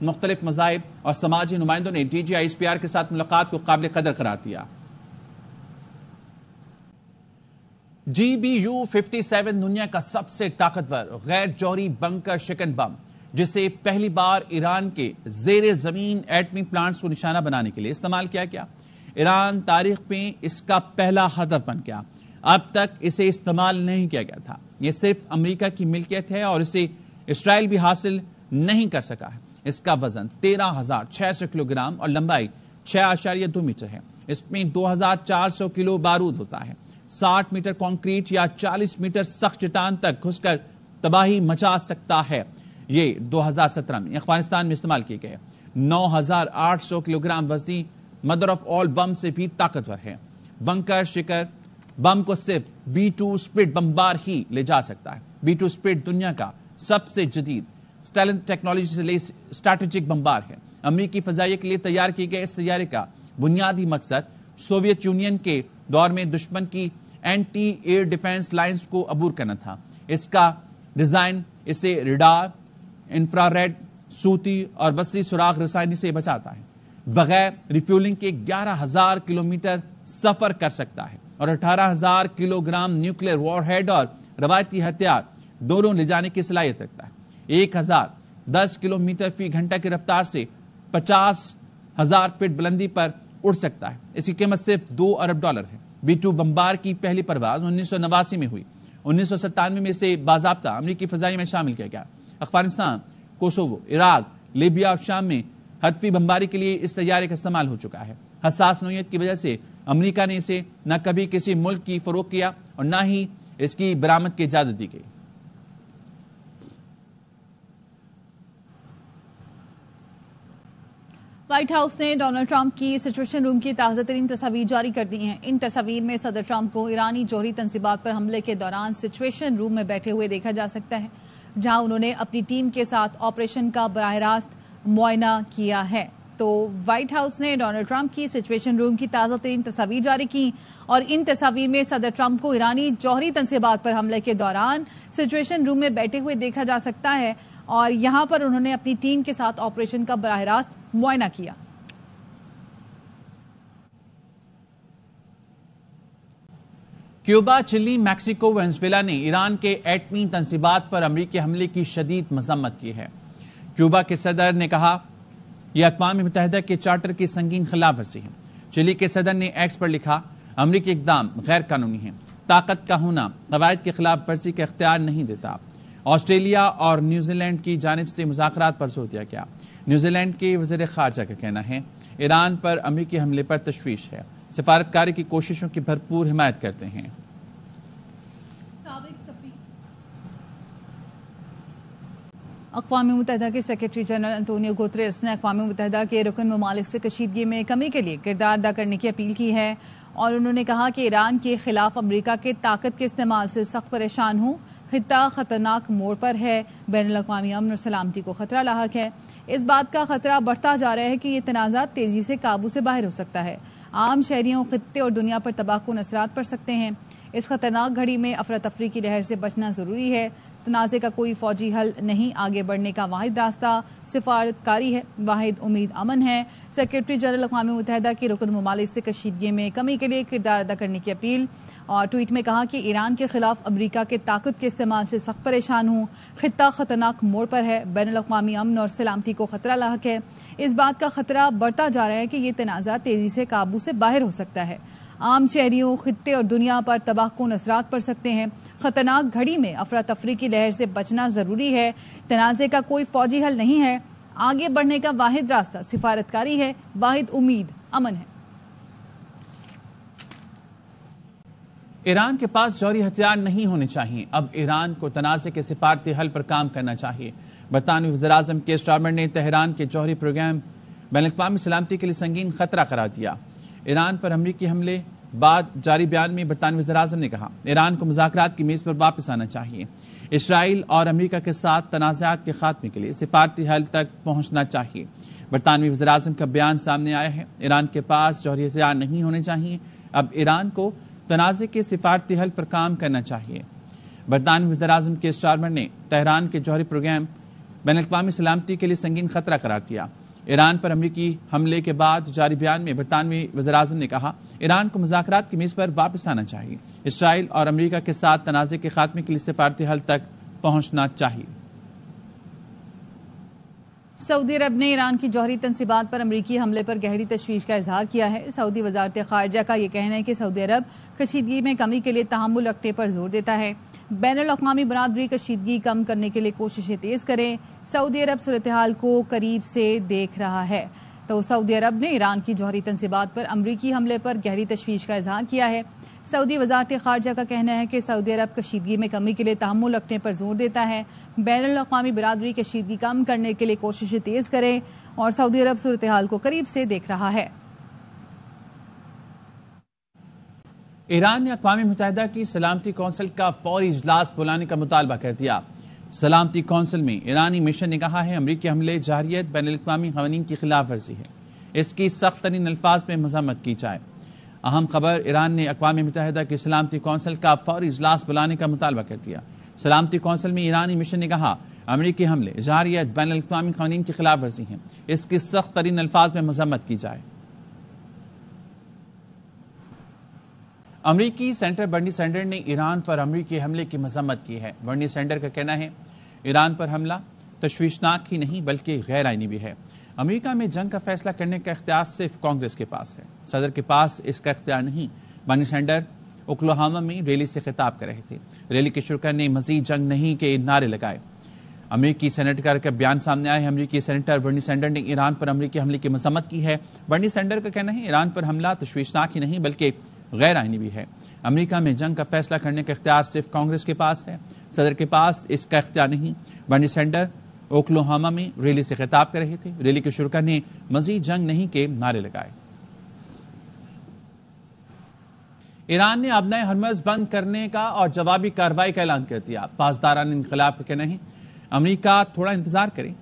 مختلف مذاہب اور سماجی نمائندوں نے DGISPR کے ساتھ ملاقات کو قابل قدر قرار دیا۔ GBU-57 دنیا کا سب سے طاقتور غیر جوہری بنکر شکن بم، جسے پہلی بار ایران کے زیر زمین ایٹمی پلانٹس کو نشانہ بنانے کے لیے استعمال کیا گیا۔ ایران تاریخ میں اس کا پہلا ہدف بن گیا۔ اب تک اسے استعمال نہیں کیا گیا تھا۔ یہ صرف امریکہ کی ملکیت ہے اور اسے اسرائیل بھی حاصل نہیں کر سکا ہے۔ اس کا وزن 13,600 کلو گرام اور لمبائی 6.2 میٹر ہے۔ اس میں 2,400 کلو بارود ہوتا ہے۔ 60 میٹر کانکریٹ یا 40 میٹر سخت چٹان تک گھس کر تباہی مچا سکتا ہے۔ یہ 2017 میں افغانستان میں استعمال کیے گئے 9,800 kilo gram وزنی mother of all بم سے بھی طاقتور ہے۔ بنکر شکر بم کو صرف B-2 اسپرٹ بمبار ہی لے جا سکتا ہے۔ B-2 اسپرٹ دنیا کا سب سے جدید اسٹیلتھ ٹیکنالوجی سے لیس اسٹریٹجک بمبار ہے۔ امریکی فضائیہ کے لیے تیار کیے گئے اس طیارے کا بنیادی مقصد سوویت یونین کے دور میں دشمن کی اینٹی ایئر ڈیفنس لائنز کو عبور کرنا تھا۔ اس کا ڈیزائن اسے ریڈار، انفراریڈ، صوتی اور بصری سراغ رسانی سے بچاتا ہے۔ بغیر ریفیولنگ کے 11,000 کلومیٹر سفر کر سکتا ہے اور 18,000 kilo gram nuclear war had اور روایتی ہتھیار دونوں لے جانے کی صلاحیت رکھتا ہے۔ 1,010 کلومیٹر فی گھنٹہ کی رفتار سے 50,000 فٹ بلندی پر اڑ سکتا ہے۔ اس کی قیمت صرف $2 ارب ہے۔ B-2 بمبار کی پہلی پرواز 1989 میں ہوئی۔ 1997 میں اسے باضابطہ امریکی فضائیہ میں شامل کیا گیا۔ افغانستان، کوسوو، عراق، لیبیا اور شام میں ہدفی بمباری کے لیے اس طیارے کا استعمال ہو چکا ہے۔ حساس نوعیت کی وجہ سے امریکہ نے اسے نہ کبھی کسی ملک کی فروخت کیا اور نہ ہی اس کی برآمد کی اجازت دی گئی۔ وائٹ ہاؤس نے ڈونلڈ ٹرمپ کی سچویشن روم کی تازہ ترین تصاویر جاری کر دی ہیں۔ ان تصاویر میں صدر ٹرمپ کو ایرانی جوہری تنصیبات پر حملے کے دوران سچویشن روم میں بیٹھے ہوئے دیکھا جا سکتا ہے، جہاں انہوں نے اپنی ٹیم کے ساتھ آپریشن کا براہ راست معائنہ کیا ہے۔ تو وائٹ ہاؤس نے ڈونلڈ ٹرمپ کی سچویشن روم کی تازہ ترین تصاویر جاری کی اور ان تصاویر میں صدر ٹرمپ کو ایرانی جوہری تنصیبات پر حملے کے دوران سچویشن روم میں بیٹھے ہوئے دیکھا جا سکتا ہے اور یہاں پر انہوں نے اپنی ٹیم کے ساتھ آپریشن کا براہ راست معائنہ کیا۔ کیوبا، چلی، میکسیکو، وینزویلا نے ایران کے ایٹمی تنصیبات پر امریکی حملے کی شدید مذمت کی ہے۔ کیوبا کے صدر نے کہا یہ اقوام متحدہ کے چارٹر کی سنگین خلاف ورزی ہے۔ چلی کے صدر نے ایکس پر لکھا امریکی اقدام غیر قانونی ہے۔ طاقت کا ہونا قواعد کی خلاف ورزی کا اختیار نہیں دیتا۔ آسٹریلیا اور نیوزی لینڈ کی جانب سے مذاکرات پر زور دیا گیا۔ نیوزی لینڈ کے وزیر خارجہ کا کہنا ہے ایران پر امریکی حملے پر تشویش ہے، سفارتکاری کی کوششوں کی بھرپور حمایت کرتے ہیں۔ اقوام متحدہ کے سیکرٹری جنرل انتونیو گوتریس نے اقوام متحدہ کے رکن ممالک سے کشیدگی میں کمی کے لیے کردار ادا کرنے کی اپیل کی ہے اور انہوں نے کہا کہ ایران کے خلاف امریکہ کے طاقت کے استعمال سے سخت پریشان ہوں، خطہ خطرناک موڑ پر ہے، بین الاقوامی امن اور سلامتی کو خطرہ لاحق ہے۔ اس بات کا خطرہ بڑھتا جا رہا ہے کہ یہ تنازعات تیزی سے قابو سے باہر ہو سکتا ہے، عام شہریوں، خطے اور دنیا پر تباہ کن اثرات پڑ سکتے ہیں۔ اس خطرناک گھڑی میں افراتفری کی لہر سے بچنا ضروری ہے۔ تنازع کا کوئی فوجی حل نہیں، آگے بڑھنے کا واحد راستہ سفارتکاری ہے، واحد امید امن ہے۔ سیکرٹری جنرل اقوام متحدہ کے رکن ممالک سے کشیدگی میں کمی کے لیے کردار ادا کرنے کی اپیل اور ٹویٹ میں کہا کہ ایران کے خلاف امریکہ کے طاقت کے استعمال سے سخت پریشان ہوں، خطہ خطرناک موڑ پر ہے، بین الاقوامی امن اور سلامتی کو خطرہ لاحق ہے۔ اس بات کا خطرہ بڑھتا جا رہا ہے کہ یہ تنازع تیزی سے قابو سے باہر ہو سکتا ہے، عام شہریوں، خطے اور دنیا پر تباہ کن اثرات پڑ سکتے ہیں۔ خطرناک گھڑی میں افراتفری کی لہر سے بچنا ضروری ہے، تنازع کا کوئی فوجی حل نہیں ہے، آگے بڑھنے کا واحد راستہ سفارتکاری ہے، واحد امید امن ہے۔ ایران کے پاس جوہری ہتھیار نہیں ہونے چاہیے، اب ایران کو تنازع کے سفارتی حل پر کام کرنا چاہیے۔ برطانوی وزیراعظم کیئر سٹارمر نے تہران کے جوہری پروگرام بین الاقوامی سلامتی کے لیے سنگین خطرہ قرار دیا۔ ایران پر امریکی حملے بعد جاری بیان میں برطانوی وزیراعظم نے کہا ایران کو مذاکرات کی میز پر واپس آنا چاہیے، اسرائیل اور امریکہ کے ساتھ تنازعات کے خاتمے کے لیے سفارتی حل تک پہنچنا چاہیے۔ برطانوی وزیراعظم کا بیان سامنے آیا ہے، ایران کے پاس جوہری ہتھیار نہیں ہونے چاہیے، اب ایران کو تنازع کے سفارتی حل پر کام کرنا چاہیے۔ برطانوی وزیراعظم کیئر سٹارمر نے تہران کے جوہری پروگرام بین الاقوامی سلامتی کے لیے سنگین خطرہ قرار دیا۔ ایران پر امریکی حملے کے بعد جاری بیان میں برطانوی وزیراعظم نے کہا ایران کو مذاکرات کی میز پر واپس آنا چاہیے، اسرائیل اور امریکہ کے ساتھ تنازع کے خاتمے کے لیے سفارتی حل تک پہنچنا چاہیے۔ سعودی عرب نے ایران کی جوہری تنصیبات پر امریکی حملے پر گہری تشویش کا اظہار کیا ہے۔ سعودی وزارت خارجہ کا یہ کہنا ہے کہ سعودی عرب کشیدگی میں کمی کے لیے تحمل رکھنے پر زور دیتا ہے، بین الاقوامی برادری کشیدگی کم کرنے کے لیے کوششیں تیز کرے۔ سعودی عرب صورتحال کو قریب سے دیکھ رہا ہے۔ تو سعودی عرب نے ایران کی جوہری تنصیبات پر امریکی حملے پر گہری تشویش کا اظہار کیا ہے۔ سعودی وزارت خارجہ کا کہنا ہے کہ سعودی عرب کشیدگی میں کمی کے لیے تحمل رکھنے پر زور دیتا ہے، بین الاقوامی برادری کشیدگی کم کرنے کے لیے کوششیں تیز کرے اور سعودی عرب صورتحال کو قریب سے دیکھ رہا ہے۔ ایران نے اقوام متحدہ کی سلامتی کونسل کا فوری اجلاس بلانے کا مطالبہ کر دیا۔ سلامتی کونسل میں ایرانی مشن نے کہا ہے امریکی حملے جارحیت بین الاقوامی قوانین کی خلاف ورزی ہے، اس کی سخت ترین الفاظ میں مذمت کی جائے۔ اہم خبر، ایران نے اقوام متحدہ کی سلامتی کونسل کا فوری اجلاس بلانے کا مطالبہ کر دیا۔ سلامتی کونسل میں ایرانی مشن نے کہا امریکی حملے جارحیت بین الاقوامی قوانین کی خلاف ورزی ہیں، اس کی سخت ترین الفاظ میں مذمت کی جائے۔ امریکی سینیٹر برنی سینڈر نے ایران پر امریکی حملے کی مذمت کی ہے۔ برنی سینڈر کا کہنا ہے ایران پر حملہ تشویشناک ہی نہیں بلکہ غیر آئینی بھی ہے۔ امریکہ میں جنگ کا فیصلہ کرنے کا اختیار صرف کانگریس کے پاس ہے، صدر کے پاس اس کا اختیار نہیں۔ برنی سینڈر اوکلاہوما میں ریلی سے خطاب کر رہے تھے۔ ریلی کے شرکا نے مزید جنگ نہیں کے نعرے لگائے۔ امریکی سینیٹر کا بیان سامنے آیا ہے۔ امریکی سینیٹر برنی سینڈر نے ایران پر امریکی حملے کی مذمت کی ہے۔ برنی سینڈر کا کہنا ہے ایران پر حملہ تشویشناک ہی نہیں بلکہ غیر آئینی بھی ہے۔ امریکہ میں جنگ کا فیصلہ کرنے کا اختیار صرف کانگریس کے پاس ہے، صدر کے پاس اس کا اختیار نہیں۔ برنی سینڈر اوکلاہوما میں ریلی سے خطاب کر رہے تھے۔ ریلی کے شرکا نے مزید جنگ نہیں کے نعرے لگائے۔ ایران نے ابنائے ہرمز بند کرنے کا اور جوابی کارروائی کا اعلان کر دیا۔ پاسداران انقلاب کا کہنا ہے امریکہ تھوڑا انتظار کرے،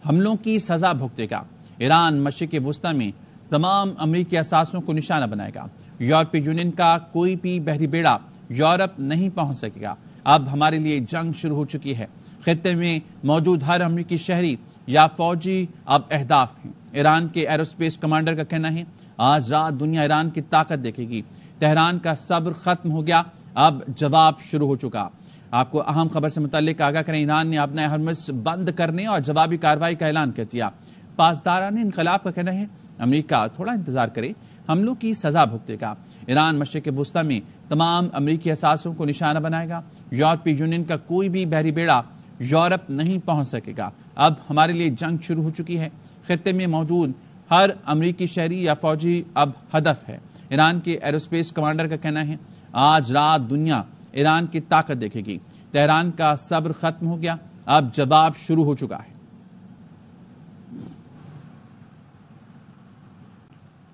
حملوں کی سزا بھگتے گا۔ ایران مشرق وسطی میں تمام امریکی اثاثوں کو نشانہ بنائے گا۔ یورپی یونین کا کوئی بھی بحری بیڑا یورپ نہیں پہنچ سکے گا۔ اب ہمارے لیے جنگ شروع ہو چکی ہے۔ خطے میں موجود ہر امریکی شہری یا فوجی اب اہداف ہیں۔ ایران کے ایروسپیس کمانڈر کا کہنا ہے آج رات دنیا ایران کی طاقت دیکھے گی۔ تہران کا صبر ختم ہو گیا، اب جواب شروع ہو چکا۔ آپ کو اہم خبر سے متعلق آگاہ کریں۔ ایران نے ابنائے ہرمز بند کرنے اور جوابی کارروائی کا اعلان کر دیا۔ پاسداران انقلاب کا کہنا ہے امریکہ تھوڑا انتظار کرے، حملوں کی سزا بھگتے گا۔ ایران مشرق وسطی میں تمام امریکی اثاثوں کو نشانہ بنائے گا۔ یورپی یونین کا کوئی بھی بحری بیڑا یورپ نہیں پہنچ سکے گا۔ اب ہمارے لیے جنگ شروع ہو چکی ہے۔ خطے میں موجود ہر امریکی شہری یا فوجی اب ہدف ہے۔ ایران کے ایروسپیس کمانڈر کا کہنا ہے آج رات دنیا ایران کی طاقت دیکھے گی۔ تہران کا صبر ختم ہو گیا، اب جواب شروع ہو چکا ہے۔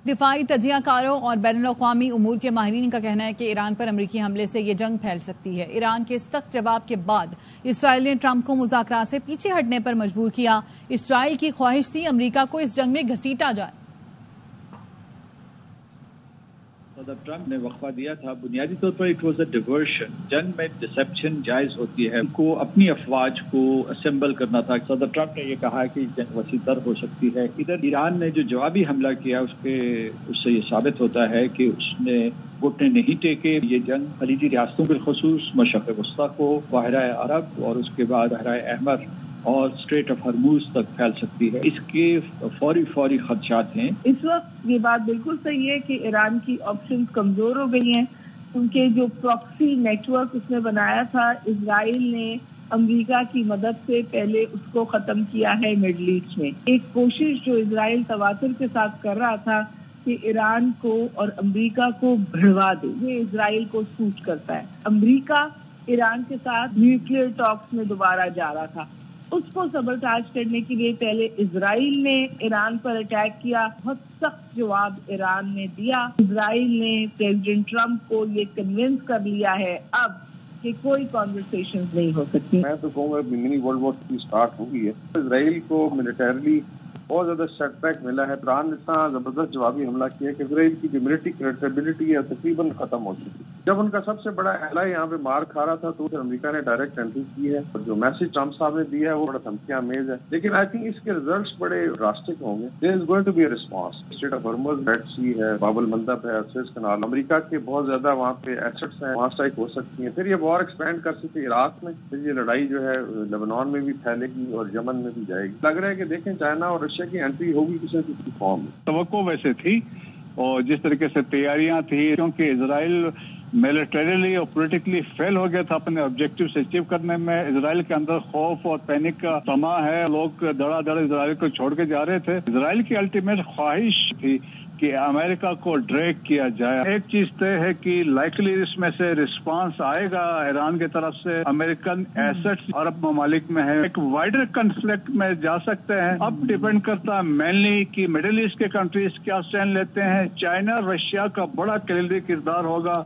دفاعی تجزیہ کاروں اور بین الاقوامی امور کے ماہرین کا کہنا ہے کہ ایران پر امریکی حملے سے یہ جنگ پھیل سکتی ہے۔ ایران کے سخت جواب کے بعد اسرائیل نے ٹرمپ کو مذاکرات سے پیچھے ہٹنے پر مجبور کیا۔ اسرائیل کی خواہش تھی امریکہ کو اس جنگ میں گھسیٹا جائے۔ صدر ٹرمپ نے وقفہ دیا تھا، بنیادی طور پر اٹ واز اے ڈیورشن۔ جنگ میں ڈسپشن جائز ہوتی ہے، کو اپنی افواج کو اسمبل کرنا تھا۔ صدر ٹرمپ نے یہ کہا کہ جنگ وسیع تر ہو سکتی ہے۔ ادھر ایران نے جو جوابی حملہ کیا اس سے یہ ثابت ہوتا ہے کہ اس نے گھٹنے نہیں ٹیکے۔ یہ جنگ خلیجی ریاستوں بالخصوص مشرق وسطی کو، بحیرہ عرب اور اس کے بعد بحیرہ احمر اور اسٹریٹ آف ہرموز تک پھیل سکتی ہے۔ اس کے فوری خدشات ہیں۔ اس وقت یہ بات بالکل صحیح ہے کہ ایران کی آپشنز کمزور ہو گئی ہیں، کیونکہ جو پراکسی نیٹ ورک اس نے بنایا تھا، اسرائیل نے امریکہ کی مدد سے پہلے اس کو ختم کیا ہے مڈل ایسٹ میں۔ ایک کوشش جو اسرائیل تواتر کے ساتھ کر رہا تھا کہ ایران کو اور امریکہ کو بھڑوا دے، یہ اسرائیل کو سوٹ کرتا ہے۔ امریکہ ایران کے ساتھ نیوکلیئر ٹاکس میں دوبارہ جا رہا تھا، اس کو سبرٹاج کرنے کے لیے پہلے اسرائیل نے ایران پر اٹیک کیا، بہت سخت جواب ایران نے دیا۔ اسرائیل نے پریزیڈنٹ ٹرمپ کو یہ کنونس کر لیا ہے اب کہ کوئی کانورسیشن نہیں ہو سکتی۔ میں تو کہوں گا منی ورلڈ وار 3 اسٹارٹ ہو گئی ہے۔ اسرائیل کو ملیٹریلی بہت زیادہ سیٹ بیک ملا ہے. ایران نے اتنا زبردست جوابی حملہ کیا کہ اسرائیل کی جو ملٹری کریڈیبلٹی ہے تقریباً ختم ہو چکی. جب ان کا سب سے بڑا اعلیٰ یہاں پہ مار کھا رہا تھا تو امریکہ نے ڈائریکٹ انٹری کی ہے اور جو میسج ٹرمپ صاحب نے دیا ہے وہ بڑا دھمکیاں امیز ہے. لیکن آئی تھنک اس کے ریزلٹس بڑے ڈراسٹک ہوں گے. There is going to be a response. Strait of Hormuz, Red Sea ہے، باب المندب ہے، سویز کنال، امریکہ کے بہت زیادہ وہاں پہ ایسٹس ہیں، وہاں اسٹرائک ہو سکتی ہیں. پھر یہ وار ایکسپینڈ کر سکتی ہے عراق میں، پھر یہ لڑائی جو ہے لبنان میں بھی پھیلے گی اور یمن میں بھی جائے گی. لگ رہا ہے کہ دیکھیں چائنا اور رشیا کی انٹری ہوگی کسی نہ کسی فارم میں. توقع ویسے تھی اور جس طریقے سے تیاریاں تھی، کیونکہ اسرائیل ملٹریلی اور پولیٹیکلی فیل ہو گیا تھا اپنے آبجیکٹو سے اچیو کرنے میں. اسرائیل کے اندر خوف اور پینک کا سما ہے، لوگ دڑا دڑ اسرائیل کو چھوڑ کے جا رہے تھے. اسرائیل کی الٹیمیٹ خواہش تھی کہ امریکہ کو ڈریگ کیا جائے. ایک چیز طے ہے کہ لائکلی اس میں سے رسپانس آئے گا ایران کی طرف سے. امریکن ایسٹس عرب ممالک میں ہے، ایک وائڈر کنفلکٹ میں جا سکتے ہیں. اب ڈیپینڈ کرتا ہے مینلی کہ مڈل ایسٹ کے کنٹریز کیا اسٹینڈ لیتے ہیں. چائنا رشیا کا بڑا کلیدی کردار ہوگا.